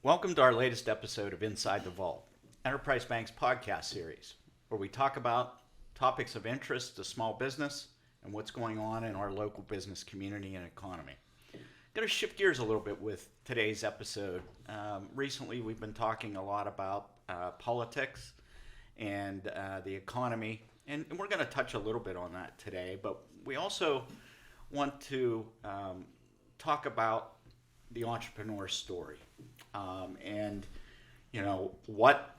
Welcome to our latest episode of Inside the Vault, Enterprise Bank's podcast series, where we talk about topics of interest to small business and what's going on in our local business community and economy. Going to shift gears a little bit with today's episode. Recently, we've been talking a lot about politics and the economy, and we're going to touch a little bit on that today, but we also want to talk about the entrepreneur story. And what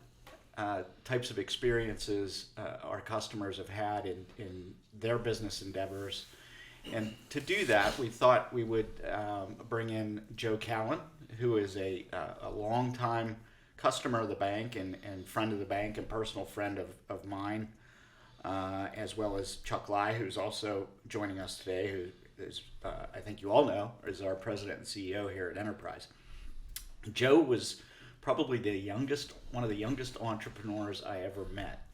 types of experiences our customers have had in their business endeavors. And to do that, we thought we would bring in Joe Callan, who is a longtime customer of the bank and friend of the bank and personal friend of mine, as well as Chuck Lai, who's also joining us today, who is, I think you all know, is our president and CEO here at Enterprise. Joe was probably one of the youngest entrepreneurs I ever met.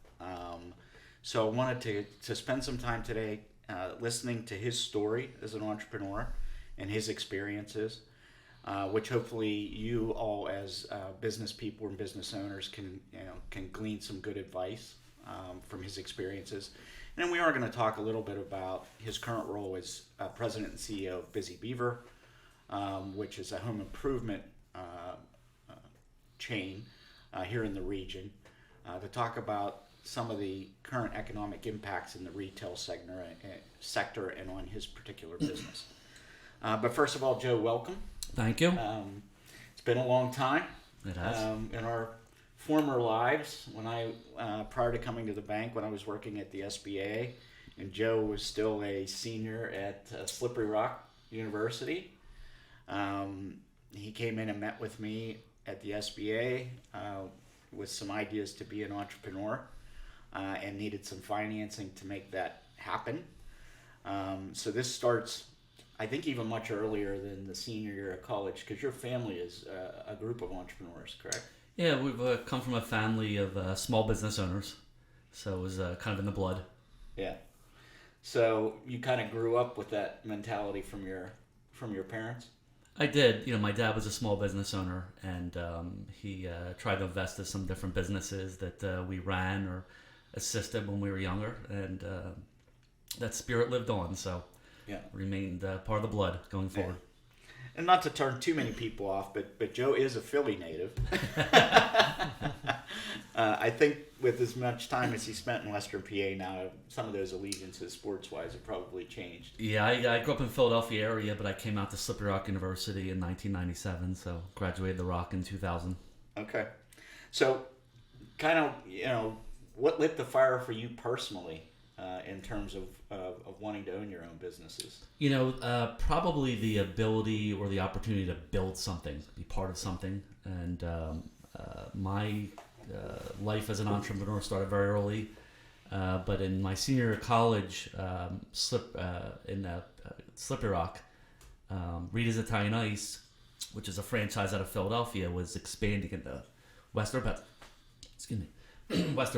So I wanted to spend some time today listening to his story as an entrepreneur and his experiences, which hopefully you all as business people and business owners can glean some good advice from his experiences. And then we are going to talk a little bit about his current role as president and CEO of Beaver, which is a home improvement chain here in the region, to talk about some of the current economic impacts in the retail sector and on his particular business. But first of all, Joe, welcome. Thank you. It's been a long time. It has. In our former lives, when I prior to coming to the bank, when I was working at the SBA, and Joe was still a senior at Slippery Rock University. He came in and met with me at the SBA with some ideas to be an entrepreneur and needed some financing to make that happen. So this starts, I think, even much earlier than the senior year of college, because your family is a group of entrepreneurs, correct? Yeah, we've come from a family of small business owners, so it was kind of in the blood. Yeah. So you kind of grew up with that mentality from your parents? I did. My dad was a small business owner, and he tried to invest in some different businesses that we ran or assisted when we were younger, and that spirit lived on, so yeah, remained part of the blood going forward. Yeah. And not to turn too many people off, but Joe is a Philly native. I think with as much time as he spent in Western PA now, some of those allegiances sports-wise have probably changed. Yeah, I grew up in the Philadelphia area, but I came out to Slippery Rock University in 1997, so graduated the Rock in 2000. Okay. So kind of, what lit the fire for you personally in terms of wanting to own your own businesses? Probably the ability or the opportunity to build something, be part of something. And my life as an entrepreneur started very early. But in my senior year of college, in Slippery Rock, Rita's Italian Ice, which is a franchise out of Philadelphia, was expanding into Western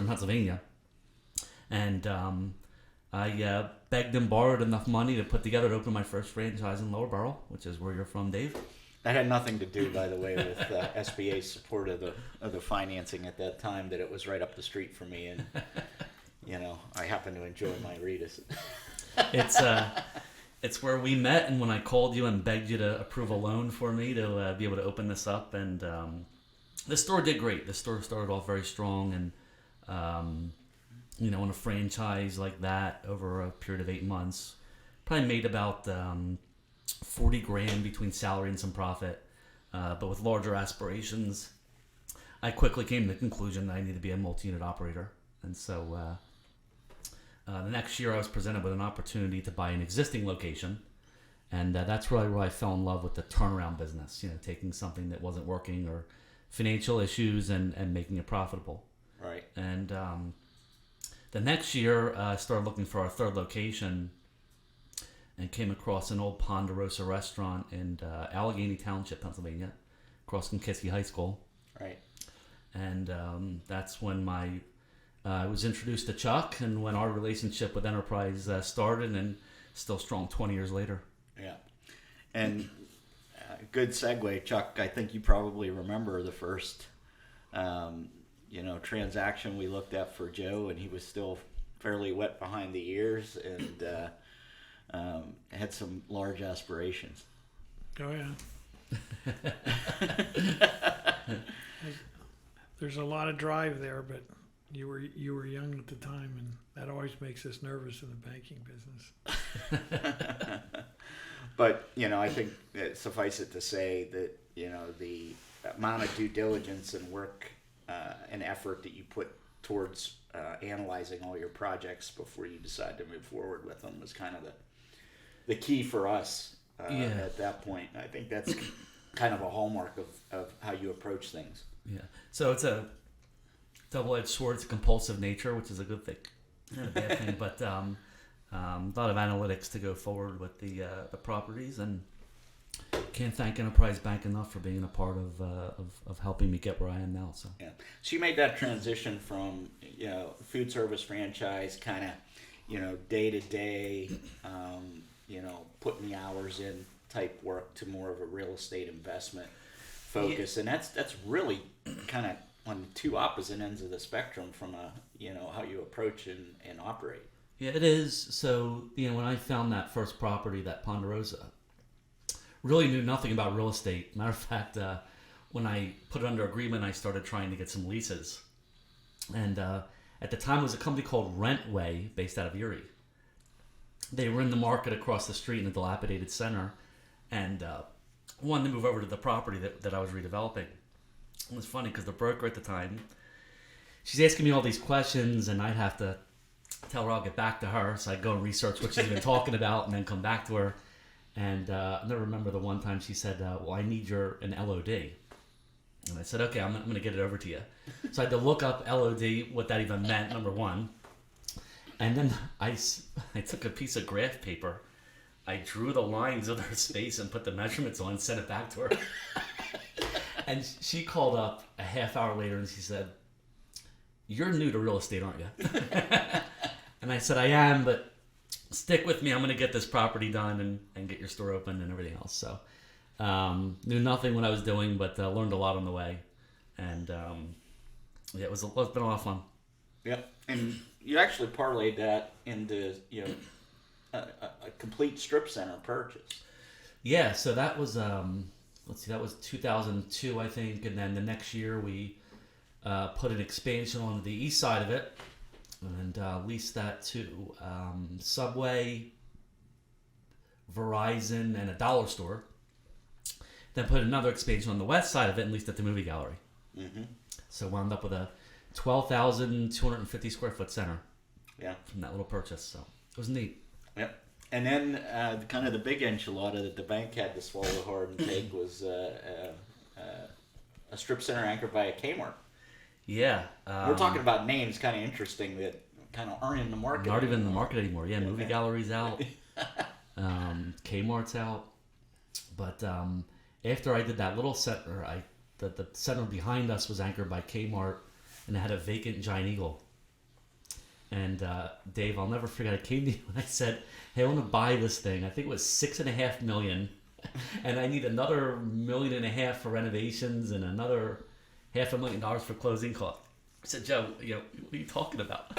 Pennsylvania. And I begged and borrowed enough money to put together to open my first franchise in Lower Borough, which is where you're from, Dave. That had nothing to do, by the way, with SBA's support of the financing at that time. That it was right up the street for me, and I happen to enjoy my Ritas. It's where we met, and when I called you and begged you to approve a loan for me to be able to open this up, and the store did great. The store started off very strong, and in a franchise like that over a period of 8 months, probably made about $40,000 between salary and some profit. But with larger aspirations, I quickly came to the conclusion that I needed to be a multi-unit operator. And so the next year I was presented with an opportunity to buy an existing location. And that's really where I fell in love with the turnaround business, taking something that wasn't working or financial issues and making it profitable. Right. And the next year, I started looking for our third location and came across an old Ponderosa restaurant in Allegheny Township, Pennsylvania, across from Kiski High School. Right. And that's when I was introduced to Chuck, and when our relationship with Enterprise started, and still strong 20 years later. Yeah. And good segue, Chuck. I think you probably remember the first, transaction we looked at for Joe, and he was still fairly wet behind the ears and had some large aspirations. Oh yeah. There's a lot of drive there, but you were young at the time, and that always makes us nervous in the banking business. But I think suffice it to say that the amount of due diligence and work and effort that you put towards analyzing all your projects before you decide to move forward with them was kind of the key for us at that point. I think that's kind of a hallmark of how you approach things. Yeah. So it's a double-edged sword. It's a compulsive nature, which is a good thing, not a bad thing. But a lot of analytics to go forward with the properties, and can't thank Enterprise Bank enough for being a part of helping me get where I am now. So yeah. So you made that transition from food service franchise, kind of day to day, putting the hours in type work to more of a real estate investment focus, and that's really kind of on the two opposite ends of the spectrum from how you approach and operate. Yeah, it is. So when I found that first property, that Ponderosa, really knew nothing about real estate. Matter of fact, when I put it under agreement, I started trying to get some leases, and at the time it was a company called Rentway based out of Erie. They were in the market across the street in a dilapidated center, and wanted to move over to the property that I was redeveloping. It was funny because the broker at the time, she's asking me all these questions, and I'd have to tell her I'll get back to her. So I'd go and research what she's been talking about and then come back to her. And I never remember the one time she said, well, I need an LOD. And I said, okay, I'm going to get it over to you. So I had to look up LOD, what that even meant, number one. And then I took a piece of graph paper. I drew the lines of their space and put the measurements on and sent it back to her. And she called up a half hour later and she said, you're new to real estate, aren't you? And I said, I am, but stick with me. I'm going to get this property done and get your store open and everything else. So knew nothing what I was doing, but learned a lot on the way. And it's been a lot of fun. Yep. And you actually parlayed that into a complete strip center purchase. Yeah, so that was that was 2002, I think, and then the next year we put an expansion on the east side of it and leased that to Subway, Verizon, and a dollar store. Then put another expansion on the west side of it and leased it to Movie Gallery. Mm-hmm. So wound up with a 12,250 square foot center. Yeah. From that little purchase, so it was neat. Yep. And then kind of the big enchilada that the bank had to swallow hard and take was a strip center anchored by a Kmart. Yeah. We're talking about names kind of interesting that kind of aren't in the market. Not even in the market anymore. Yeah, Movie Gallery's out. Kmart's out. But after I did that little center, the center behind us was anchored by Kmart, and it had a vacant Giant Eagle. And Dave, I'll never forget, I came to you and I said, hey, I want to buy this thing. I think it was $6.5 million, and I need another $1.5 million for renovations and another $500,000 for closing costs. I said, Joe, what are you talking about?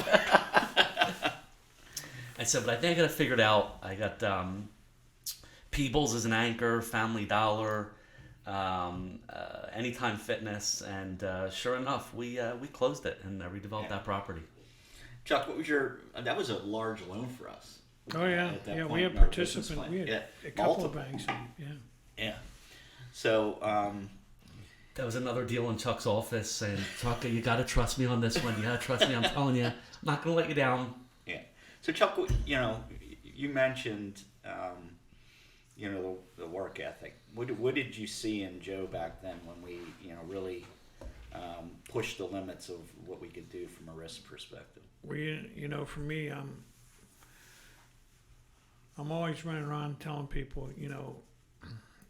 I said, but I think I got to figure it out. I got Peebles as an anchor, Family Dollar, Anytime Fitness, and sure enough, we closed it and redeveloped that property. Chuck, that was a large loan for us. Oh yeah, we had participants. We had a couple of banks. Yeah. So that was another deal in Chuck's office saying, Chuck, you got to trust me on this one. You got to trust me. I'm telling you, I'm not going to let you down. Yeah. So Chuck, you mentioned, the work ethic. What did you see in Joe back then when we, really pushed the limits of what we could do from a risk perspective? For me, I'm always running around telling people,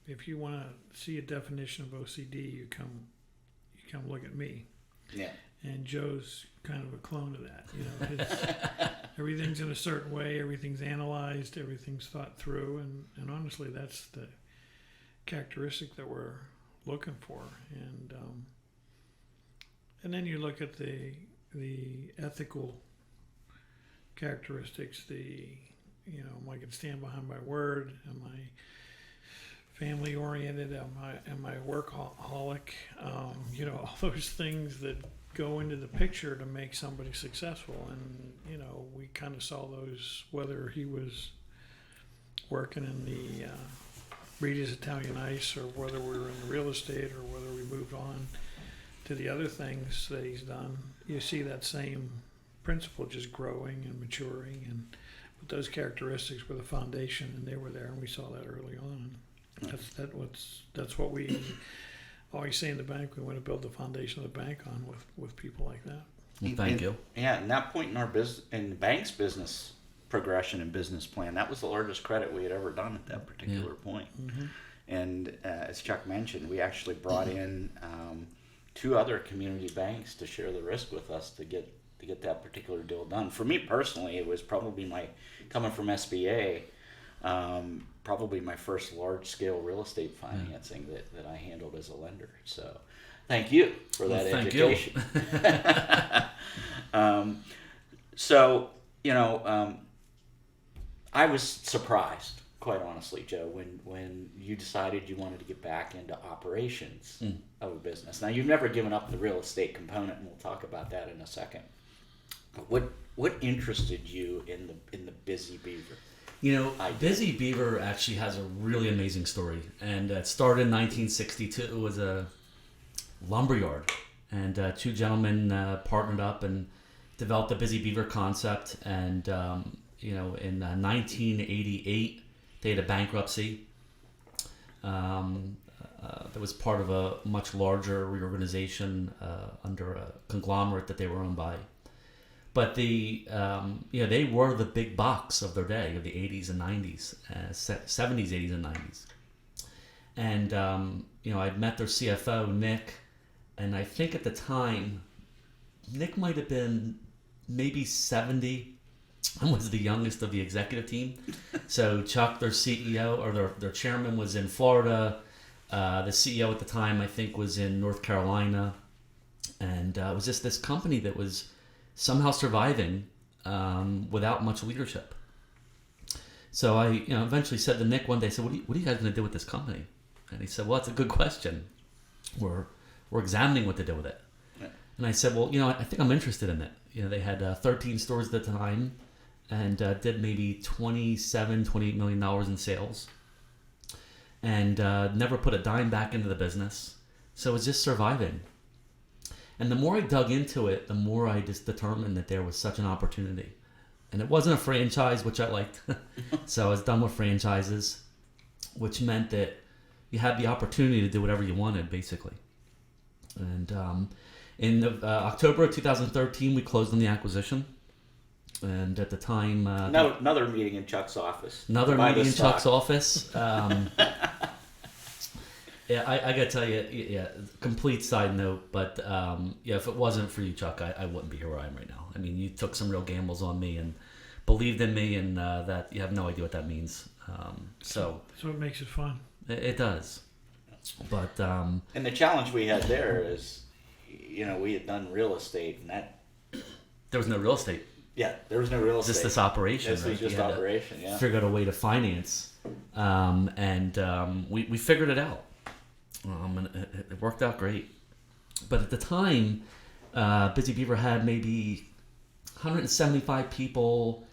if you want to see a definition of OCD, you come look at me. Yeah. And Joe's kind of a clone of that. Everything's in a certain way, everything's analyzed, everything's thought through, and honestly, that's the characteristic that we're looking for, and then you look at the ethical characteristics. Am I going to stand behind my word? Am I family oriented? Am I workaholic? All those things that go into the picture to make somebody successful. And we kind of saw those, whether he was working in the Reedy's Italian Ice, or whether we were in real estate, or whether we moved on to the other things that he's done. You see that same principle just growing and maturing, and but those characteristics were the foundation, and they were there, and we saw that early on. That's what we always say in the bank. We want to build the foundation of the bank on with people like that. Well, thank you. Yeah, and that point in our in the bank's business progression and business plan, that was the largest credit we had ever done at that particular point. Mm-hmm. And as Chuck mentioned, we actually brought in 2 other community banks to share the risk with us to get that particular deal done. For me personally, it was probably coming from SBA, probably my first large-scale real estate financing that I handled as a lender. So thank you for that education. I was surprised, quite honestly, Joe, when you decided you wanted to get back into operations of a business. Now, you've never given up the real estate component, and we'll talk about that in a second. But what interested you in the Busy Beaver? Busy Beaver actually has a really amazing story, and it started in 1962. It was a lumberyard, and 2 gentlemen partnered up and developed the Busy Beaver concept. And in 1988, they had a bankruptcy. That was part of a much larger reorganization under a conglomerate that they were owned by. But they were the big bucks of their day, of the 80s and 90s, 70s, 80s, and 90s. And I'd met their CFO, Nick, and I think at the time, Nick might have been maybe 70. I was the youngest of the executive team. So Chuck, their CEO, or their chairman, was in Florida. The CEO at the time, I think, was in North Carolina. And it was just this company that was somehow surviving without much leadership. So I eventually said to Nick one day, I said, what are you guys going to do with this company? And he said, well, that's a good question. We're examining what to do with it. Yeah. And I said, well, I think I'm interested in it. They had 13 stores at the time, and did maybe $28 million in sales, and never put a dime back into the business. So it was just surviving. And the more I dug into it, the more I just determined that there was such an opportunity. And it wasn't a franchise, which I liked. So I was done with franchises, which meant that you had the opportunity to do whatever you wanted, basically. And in October of 2013, we closed on the acquisition. And at the time... another meeting in Chuck's office. Chuck's office. Yeah, I gotta tell you, complete side note, but if it wasn't for you, Chuck, I wouldn't be here where I am right now. I mean, you took some real gambles on me and believed in me, and that you have no idea what that means. So it makes it fun. It does. But and the challenge we had there is, we had done real estate, and that there was no real estate. Yeah, there was no real estate. Just this operation. This was just operation. Yeah. Figured out a way to finance, and we figured it out. And it worked out great. But at the time, Busy Beaver had maybe 175 people,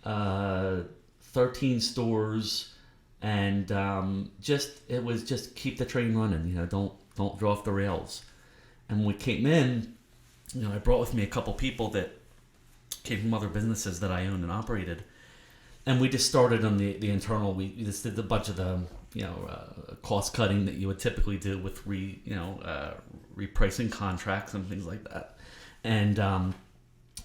13 stores, and it was just keep the train running. Don't draw off the rails. And when we came in, I brought with me a couple people that came from other businesses that I owned and operated, and we just started on the internal. We just did a bunch of the cost cutting that you would typically do with repricing contracts and things like that. And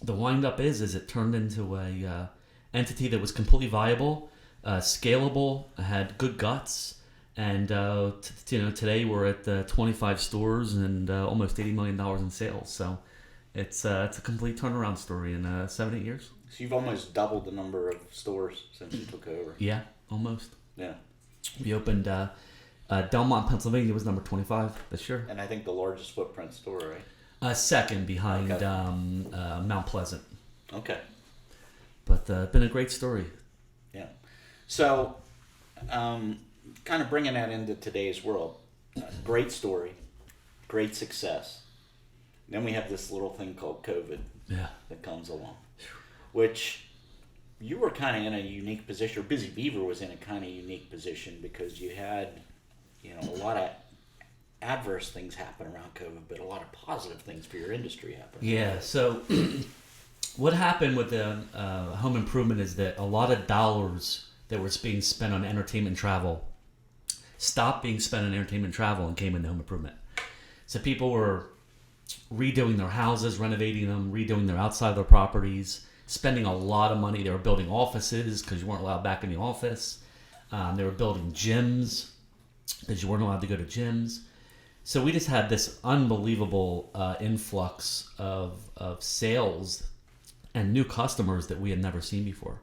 the wind up is it turned into a entity that was completely viable, scalable, had good guts, and today we're at 25 stores and almost $80 million in sales. So it's a complete turnaround story in 7-8 years. So you've almost doubled the number of stores since you took over. Yeah, almost. Yeah. We opened Delmont, Pennsylvania was number 25 this year. And I think the largest footprint store, right? Second behind Okay. Mount Pleasant. Okay. But been a great story. Yeah. So, kind of bringing that into today's world, great story, great success. Then we have this little thing called COVID Yeah. that comes along, which you were kind of in a unique position, or Busy Beaver was in a kind of unique position because you had, a lot of adverse things happen around COVID, but a lot of positive things for your industry happen. Yeah. So what happened with the home improvement is that a lot of dollars that was being spent on entertainment and travel stopped being spent on entertainment and travel and came into home improvement. So people were redoing their houses, renovating them, redoing their outside of their properties, spending a lot of money. They were building offices because you weren't allowed back in the office. They were building gyms because you weren't allowed to go to gyms. So we just had this unbelievable influx of sales and new customers that we had never seen before.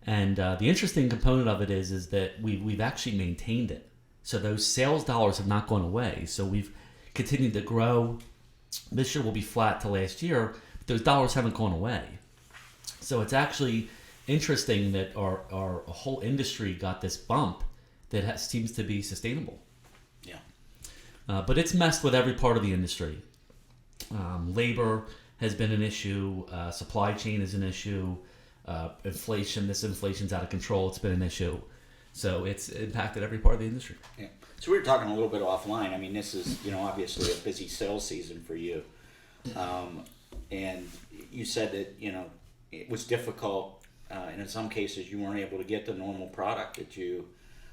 And the interesting component of it is that we've actually maintained it. So those sales dollars have not gone away. So we've continued to grow. This year will be flat to last year, but those dollars haven't gone away. So it's actually interesting that our whole industry got this bump that seems to be sustainable. Yeah. But it's messed with every part of the industry. Labor has been an issue. Supply chain is an issue. Inflation, this inflation's out of control. It's been an issue. So it's impacted every part of the industry. Yeah. So we were talking a little bit offline. I mean, this is, obviously a busy sales season for you. And you said that, it was difficult, and in some cases you weren't able to get the normal product that you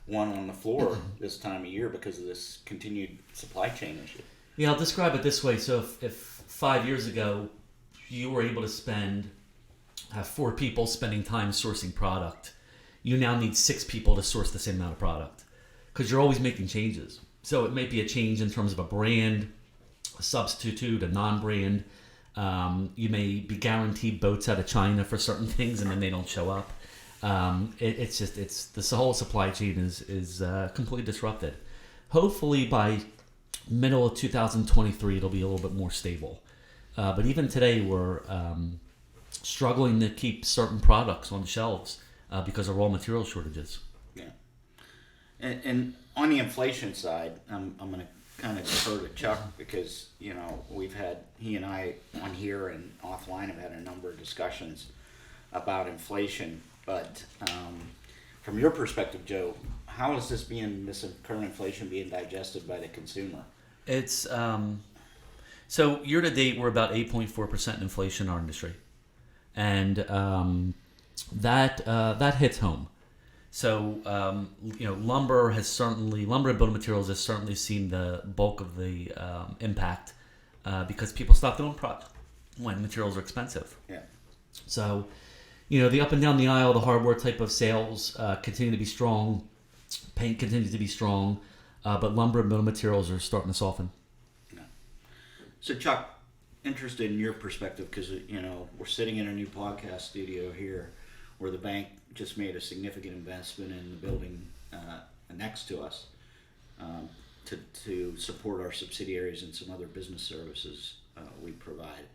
want on the floor this time of year because of this continued supply chain issue. Yeah, I'll describe it this way. So if 5 years ago you were able to have 4 people spending time sourcing product, you now need 6 people to source the same amount of product because you're always making changes. So it may be a change in terms of a brand, a substitute, a non-brand. You may be guaranteed boats out of China for certain things and then they don't show up. This whole supply chain is completely disrupted. Hopefully by middle of 2023 it'll be a little bit more stable. But even today we're struggling to keep certain products on shelves because of raw material shortages. Yeah. And on the inflation side, I'm going to kind of defer to Chuck because, he and I on here and offline have had a number of discussions about inflation. But from your perspective, Joe, how is this current inflation being digested by the consumer? It's so year to date we're about 8.4% inflation in our industry, and that hits home. So lumber and building materials has certainly seen the bulk of the impact because people stop doing product when materials are expensive. Yeah. So the up and down the aisle, the hardware type of sales continue to be strong. Paint continues to be strong, but lumber and building materials are starting to soften. Yeah. So Chuck, interested in your perspective because we're sitting in a new podcast studio here where the bank just made a significant investment in the building next to us to support our subsidiaries and some other business services we provide.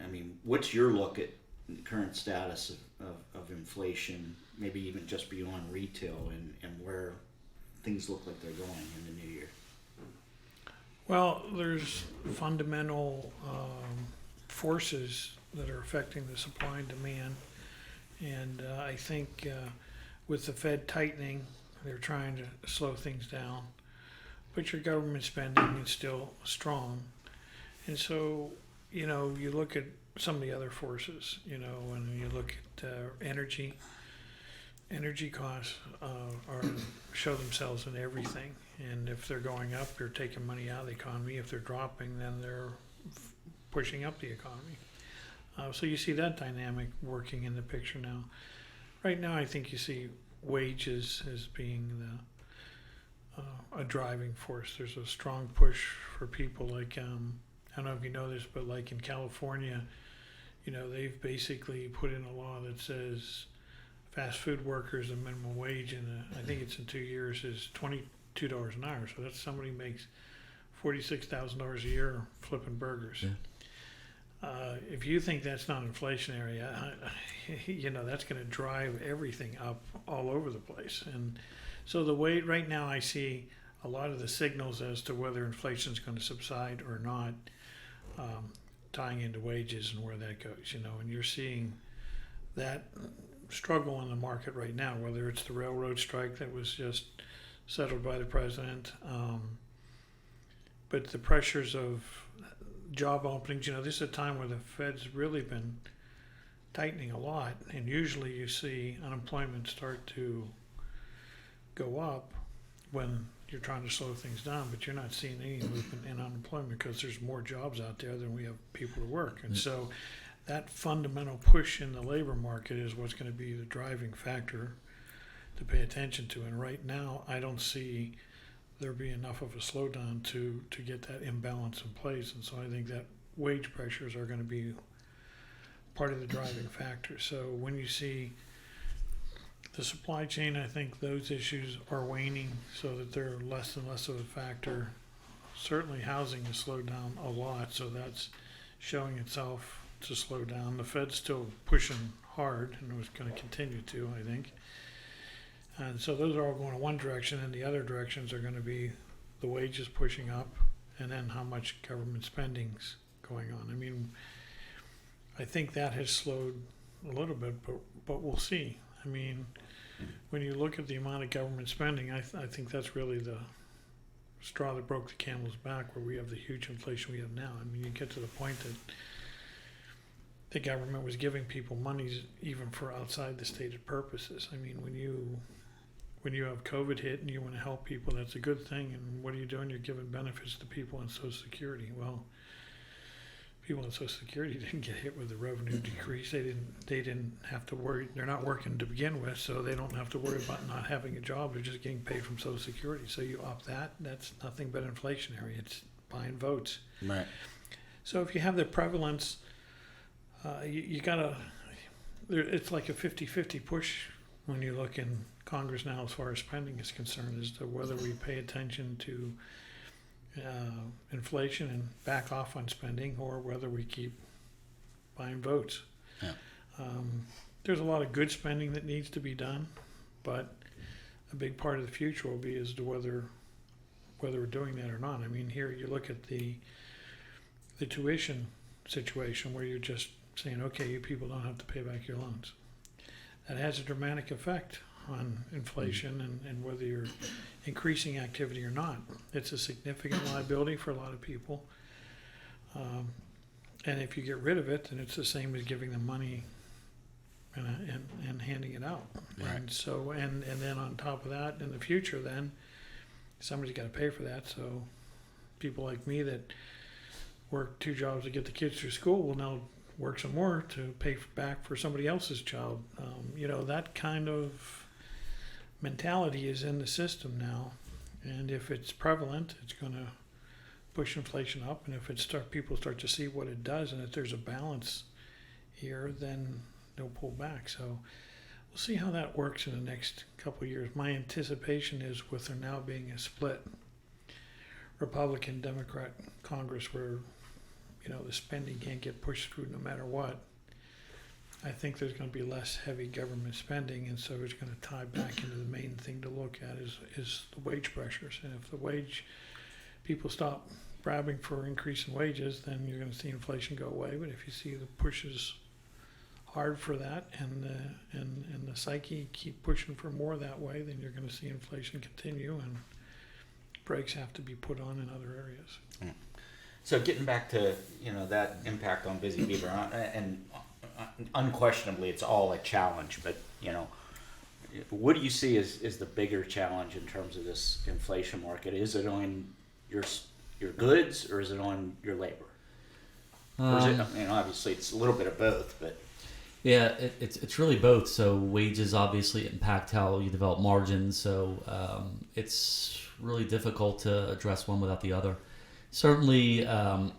I mean, what's your look at the current status of inflation, maybe even just beyond retail and where things look like they're going in the new year? Well, there's fundamental forces that are affecting the supply and demand. And I think with the Fed tightening, they're trying to slow things down. But your government spending is still strong. And so, you look at some of the other forces, when you look at energy costs show themselves in everything. And if they're going up, they're taking money out of the economy. If they're dropping, then they're pushing up the economy. So you see that dynamic working in the picture now. Right now, I think you see wages as being a driving force. There's a strong push for people like, I don't know if you know this, but like in California, they've basically put in a law that says fast food workers, the minimum wage, and I think it's in 2 years, is $2 an hour. So that's somebody makes $46,000 a year flipping burgers. Yeah. If you think that's not inflationary, that's going to drive everything up all over the place. And so right now I see a lot of the signals as to whether inflation is going to subside or not, tying into wages and where that goes, and you're seeing that struggle in the market right now, whether it's the railroad strike that was just settled by the president, but the pressures of job openings. This is a time where the Fed's really been tightening a lot, and usually you see unemployment start to go up when you're trying to slow things down, but you're not seeing any movement in unemployment because there's more jobs out there than we have people to work. And so that fundamental push in the labor market is what's going to be the driving factor to pay attention to. And right now, I don't see there be enough of a slowdown to get that imbalance in place. And so I think that wage pressures are going to be part of the driving factor. So when you see the supply chain, I think those issues are waning so that they're less and less of a factor. Certainly housing has slowed down a lot, so that's showing itself to slow down. The Fed's still pushing hard, and it's going to continue to, I think. And so those are all going in one direction, and the other directions are going to be the wages pushing up, and then how much government spending's going on. I mean, I think that has slowed a little bit, but we'll see. I mean, when you look at the amount of government spending, I think that's really the straw that broke the camel's back, where we have the huge inflation we have now. I mean, you get to the point that the government was giving people monies even for outside the stated purposes. I mean, when you have COVID hit and you want to help people, that's a good thing. And what are you doing? You're giving benefits to people on Social Security. Well, people on Social Security didn't get hit with the revenue decrease. They didn't have to worry. They're not working to begin with, so they don't have to worry about not having a job. They're just getting paid from Social Security. So you opt that. That's nothing but inflationary. It's buying votes. Right. So if you have the prevalence, you gotta. It's like a 50-50 push when you look in Congress now, as far as spending is concerned, as to whether we pay attention to inflation and back off on spending, or whether we keep buying votes. Yeah. There's a lot of good spending that needs to be done, but a big part of the future will be as to whether we're doing that or not. I mean, here you look at the tuition situation where you're just saying, okay, you people don't have to pay back your loans. That has a dramatic effect on inflation and whether you're increasing activity or not. It's a significant liability for a lot of people. And if you get rid of it, then it's the same as giving them money and handing it out. Right. And so, and then on top of that, in the future, then somebody's got to pay for that. So people like me that work 2 jobs to get the kids through school will now work some more to pay back for somebody else's child. That kind of mentality is in the system now, and if it's prevalent, it's going to push inflation up. And if people start to see what it does, and if there's a balance here, then they'll pull back. So we'll see how that works in the next couple of years. My anticipation is, with there now being a split Republican Democrat Congress where the spending can't get pushed through no matter what, I think there's going to be less heavy government spending, and so it's going to tie back into the main thing to look at is the wage pressures. And if the wage people stop grabbing for increase in wages, then you're going to see inflation go away. But if you see the pushes hard for that and the psyche keep pushing for more that way, then you're going to see inflation continue, and brakes have to be put on in other areas. Mm. So getting back to that impact on Busy Beaver, and unquestionably it's all a challenge, but what do you see is the bigger challenge in terms of this inflation market? Is it on your goods, or is it on your labor? Or is it, obviously it's a little bit of both, but yeah, it's really both. So wages obviously impact how you develop margins, so it's really difficult to address one without the other. Certainly,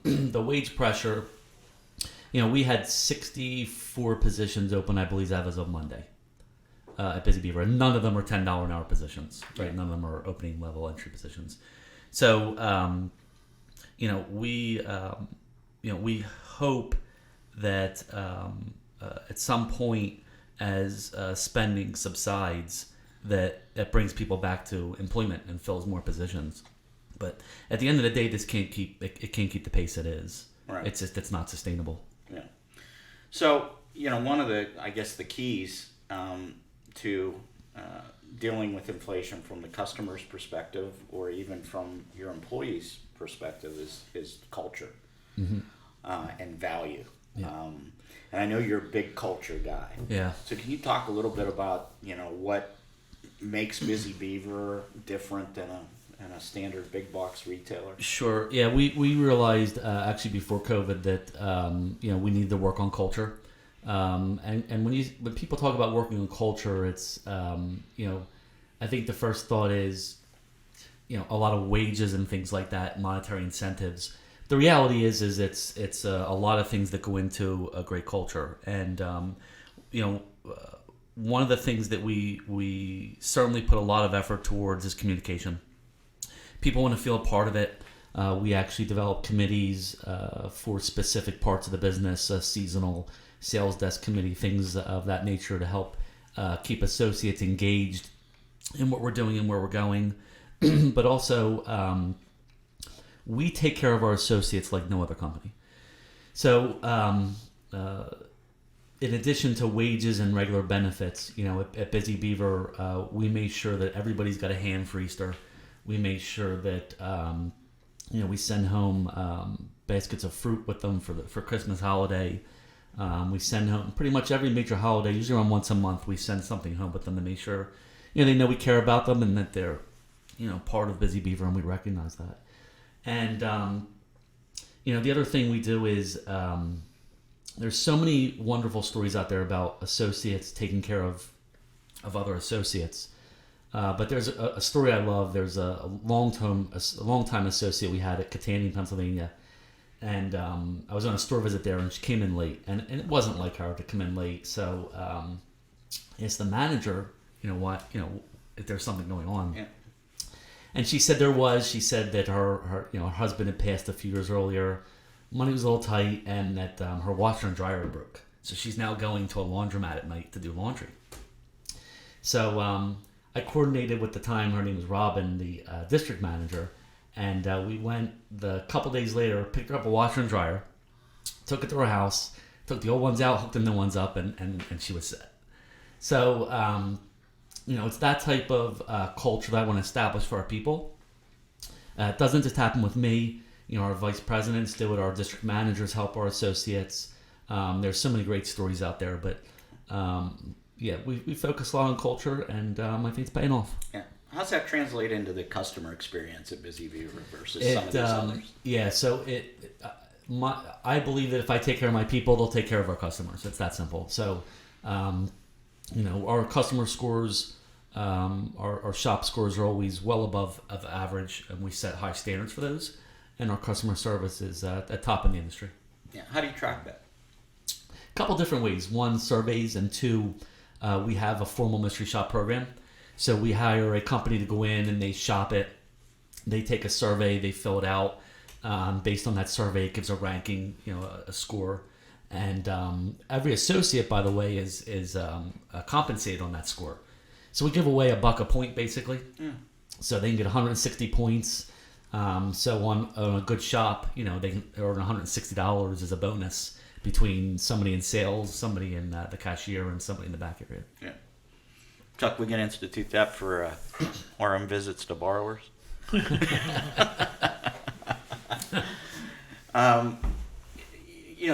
the wage pressure, we had 64 positions open, I believe, as of Monday. at Busy Beaver, and none of them are $10 an hour positions, right? None of them are opening level entry positions. So, we hope that at some point, as spending subsides, that brings people back to employment and fills more positions. But at the end of the day, this can't keep the pace it is. Right. It's not sustainable. Yeah. So, one of the keys to dealing with inflation from the customer's perspective, or even from your employees' perspective, is culture and value. Yeah. And I know you're a big culture guy. Yeah. So can you talk a little bit about what makes Busy Beaver different than a standard big box retailer? Sure. Yeah, we realized actually before COVID that we need to work on culture. And when people talk about working on culture, it's I think the first thought is a lot of wages and things like that, monetary incentives. The reality is it's a lot of things that go into a great culture, and one of the things that we certainly put a lot of effort towards is communication. People want to feel a part of it. We actually develop committees for specific parts of the business, a seasonal sales desk committee, things of that nature to help keep associates engaged in what we're doing and where we're going. But also, we take care of our associates like no other company. So, in addition to wages and regular benefits, at Busy Beaver, we made sure that everybody's got a hand for Easter. We made sure that we send home baskets of fruit with them for Christmas holiday. We send home pretty much every major holiday, usually around once a month. We send something home with them to make sure they know we care about them and that they're part of Busy Beaver, and we recognize that. And the other thing we do is there's so many wonderful stories out there about associates taking care of other associates. But there's a story I love. There's a long-time associate we had at Catania, Pennsylvania, and I was on a store visit there, and she came in late, and it wasn't like her to come in late. So it's the manager, if there's something going on. Yeah. And she said She said that her husband had passed a few years earlier. Money was a little tight, and that her washer and dryer broke. So she's now going to a laundromat at night to do laundry. So I coordinated with the time, her name was Robin, the district manager, and we went the couple days later, picked her up a washer and dryer, took it to her house, took the old ones out, hooked the new ones up, and she was set. So, it's that type of culture that I want to establish for our people. It doesn't just happen with me. Our vice presidents do it, our district managers help our associates. There's so many great stories out there, but we focus a lot on culture, and I think it's paying off. Yeah. How's that translate into the customer experience at Busy Beaver versus some of these others? Yeah, so I believe that if I take care of my people, they'll take care of our customers. It's that simple. So, our customer scores, our shop scores are always well above of average, and we set high standards for those. And our customer service is at top in the industry. Yeah. How do you track that? A couple different ways. One, surveys, and two, we have a formal mystery shop program. So we hire a company to go in and they shop it. They take a survey, they fill it out. Based on that survey, it gives a ranking, a score. And every associate, by the way, is compensated on that score. So we give away $1 a point, basically. Yeah. So they can get 160 points. So on a good shop, they can earn $160 as a bonus between somebody in sales, somebody in the cashier, and somebody in the back area. Yeah. Chuck, we can institute that for RM visits to borrowers.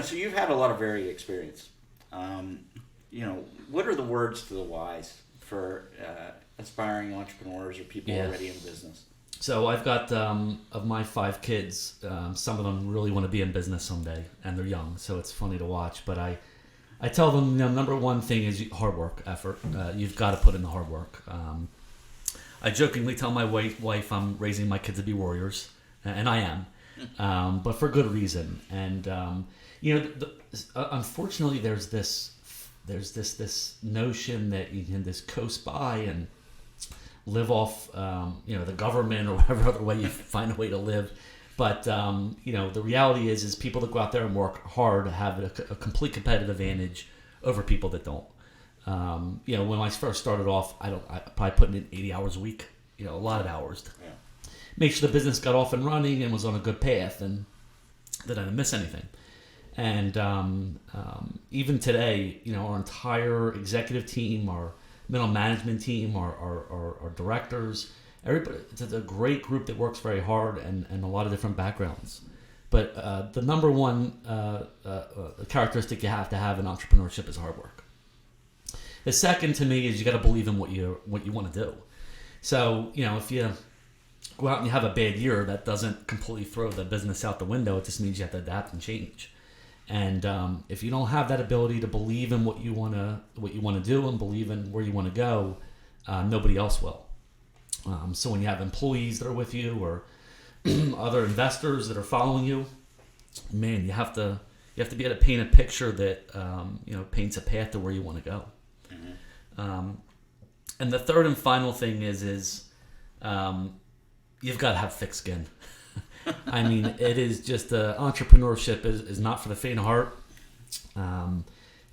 So you've had a lot of varied experience. What are the words to the wise for aspiring entrepreneurs or people already in business? So I've got, of my 5 kids, some of them really want to be in business someday, and they're young, so it's funny to watch. But I tell them, number one thing is hard work, effort. You've got to put in the hard work. I jokingly tell my wife I'm raising my kids to be warriors, and I am, but for good reason. And, unfortunately, there's this there's this notion that you can just coast by and live off the government or whatever other way you find a way to live. But the reality is people that go out there and work hard have a complete competitive advantage over people that don't. When I first started off, I probably put in 80 hours a week, a lot of hours. Yeah. Make sure the business got off and running and was on a good path, and that I didn't miss anything. And even today, our entire executive team, our middle management team, our directors, everybody, it's a great group that works very hard and a lot of different backgrounds. But the number one characteristic you have to have in entrepreneurship is hard work. The second to me is you got to believe in what you want to do. So, if you go out and you have a bad year, that doesn't completely throw the business out the window. It just means you have to adapt and change. And if you don't have that ability to believe in what you want to do and believe in where you want to go, nobody else will. So when you have employees that are with you or other investors that are following you, man, you have to be able to paint a picture that paints a path to where you want to go. Mm-hmm. And the third and final thing is you've got to have thick skin. I mean, it is just entrepreneurship is not for the faint of heart.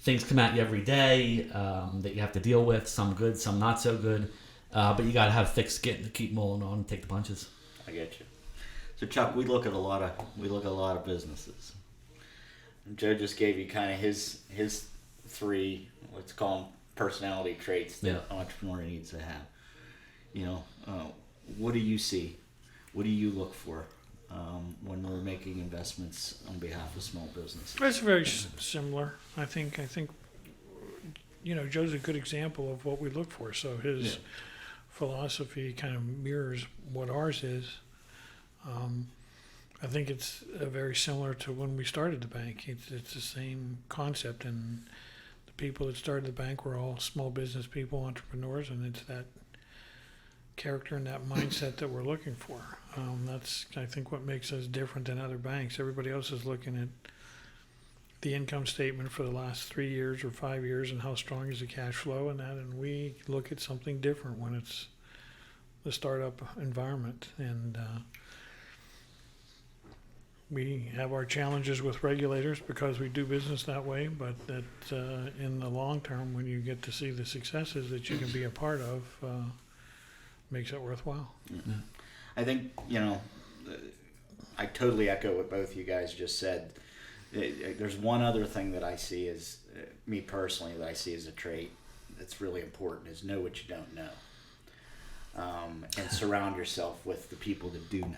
Things come at you every day that you have to deal with. Some good, some not so good. But you got to have thick skin to keep rolling on and take the punches. I get you. So Chuck, we look at a lot of businesses. And Joe just gave you kind of his three, let's call them personality traits that an entrepreneur needs to have. What do you see? What do you look for when we're making investments on behalf of small businesses? It's very similar. I think Joe's a good example of what we look for. So his philosophy kind of mirrors what ours is. I think it's very similar to when we started the bank. It's the same concept, and the people that started the bank were all small business people, entrepreneurs, and it's that character and that mindset that we're looking for. That's, I think, what makes us different than other banks. Everybody else is looking at the income statement for the last 3 years or 5 years and how strong is the cash flow and that, and we look at something different when it's the startup environment. And we have our challenges with regulators because we do business that way, but that in the long term, when you get to see the successes that you can be a part of, makes it worthwhile. Mm-hmm. I think, I totally echo what both you guys just said. There's one other thing that I see as, me personally, that I see as a trait that's really important is know what you don't know. And surround yourself with the people that do know.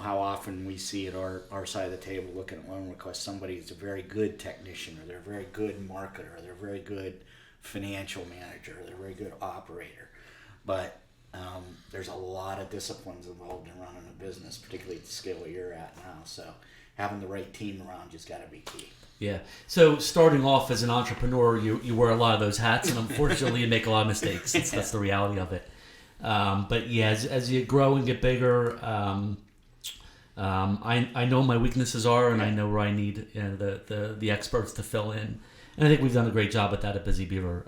How often we see at our side of the table looking at loan requests, somebody is a very good technician, or they're a very good marketer, or they're a very good financial manager, or they're a very good operator. But there's a lot of disciplines involved in running a business, particularly at the scale that you're at now. So having the right team around you's got to be key. Yeah. So starting off as an entrepreneur, you wear a lot of those hats, and unfortunately you make a lot of mistakes. That's the reality of it. But yeah, as you grow and get bigger, I know my weaknesses are, and I know where I need the experts to fill in. And I think we've done a great job at that at Busy Beaver.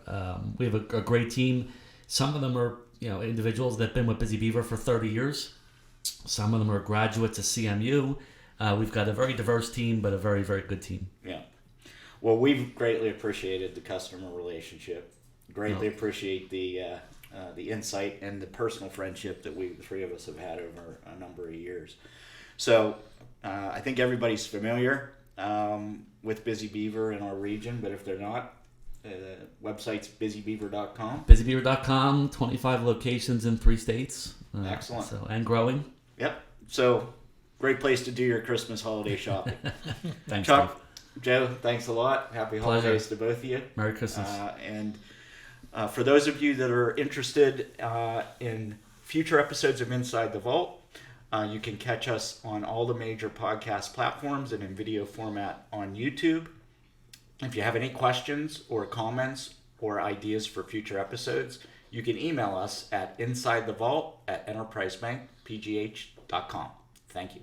We have a great team. Some of them are individuals that have been with Busy Beaver for 30 years. Some of them are graduates of CMU. We've got a very diverse team, but a very, very good team. Yeah. Well, we've greatly appreciated the customer relationship. Greatly appreciate the insight and the personal friendship that the three of us have had over a number of years. So I think everybody's familiar with Busy Beaver in our region, but if they're not, the website's busybeaver.com. Busybeaver.com, 25 locations in 3 states. Excellent. And growing. Yep. So great place to do your Christmas holiday shopping. Thanks, Chuck, Joe, thanks a lot. Happy Pleasure. holidays to both of you. Merry Christmas. And for those of you that are interested in future episodes of Inside the Vault, you can catch us on all the major podcast platforms and in video format on YouTube. If you have any questions or comments or ideas for future episodes, you can email us at insidethevault@enterprisebankpgh.com. Thank you.